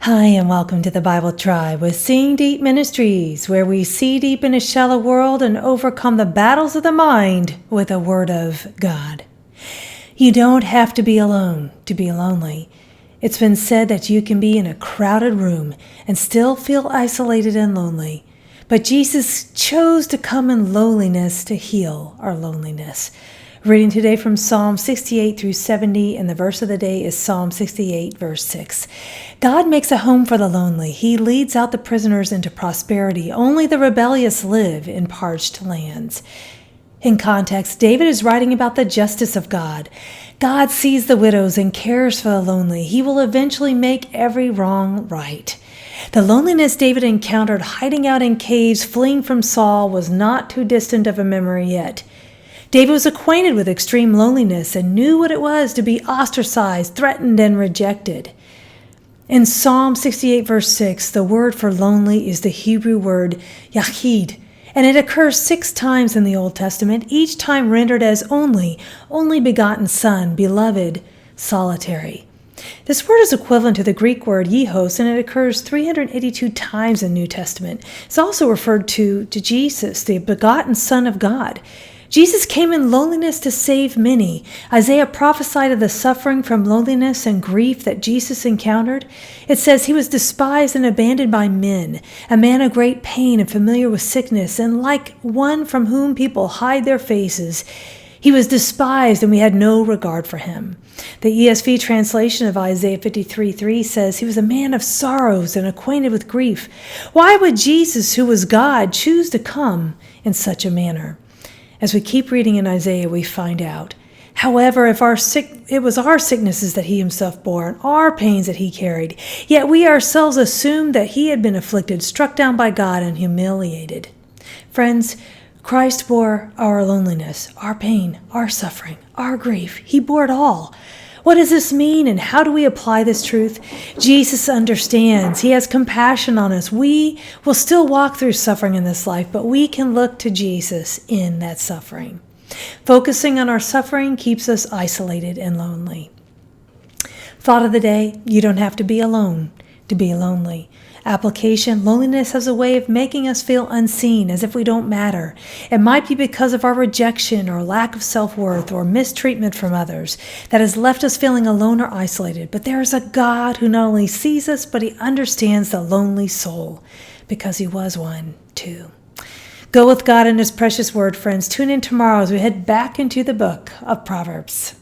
Hi, and welcome to the Bible Tribe with Seeing Deep Ministries, where we see deep in a shallow world and overcome the battles of the mind with the Word of God. You don't have to be alone to be lonely. It's been said that you can be in a crowded room and still feel isolated and lonely. But Jesus chose to come in lowliness to heal our loneliness. Reading today from Psalm 68 through 70, and the verse of the day is Psalm 68, verse 6. God makes a home for the lonely. He leads out the prisoners into prosperity. Only the rebellious live in parched lands. In context, David is writing about the justice of God. God sees the widows and cares for the lonely. He will eventually make every wrong right. The loneliness David encountered hiding out in caves, fleeing from Saul, was not too distant of a memory yet. David was acquainted with extreme loneliness and knew what it was to be ostracized, threatened, and rejected. In Psalm 68, verse 6, the word for lonely is the Hebrew word yachid, and it occurs 6 times in the Old Testament, each time rendered as only begotten son, beloved, solitary. This word is equivalent to the Greek word yihos, and it occurs 382 times in the New Testament. It's also referred to Jesus, the begotten Son of God. Jesus came in loneliness to save many. Isaiah prophesied of the suffering from loneliness and grief that Jesus encountered. It says he was despised and abandoned by men, a man of great pain and familiar with sickness, and like one from whom people hide their faces. He was despised, and we had no regard for him. The ESV translation of Isaiah 53:3 says he was a man of sorrows and acquainted with grief. Why would Jesus, who was God, choose to come in such a manner? As we keep reading in Isaiah, we find out. However, it was our sicknesses that he himself bore, and our pains that he carried, yet we ourselves assumed that he had been afflicted, struck down by God, and humiliated. Friends, Christ bore our loneliness, our pain, our suffering, our grief. He bore it all. What does this mean, and how do we apply this truth? Jesus understands. He has compassion on us. We will still walk through suffering in this life, but we can look to Jesus in that suffering. Focusing on our suffering keeps us isolated and lonely. Thought of the day: you don't have to be alone to be lonely. Application: loneliness has a way of making us feel unseen, as if we don't matter. It might be because of our rejection or lack of self-worth or mistreatment from others that has left us feeling alone or isolated. But there is a God who not only sees us, but he understands the lonely soul, because he was one too. Go with God in his precious word, friends. Tune in tomorrow as we head back into the book of Proverbs.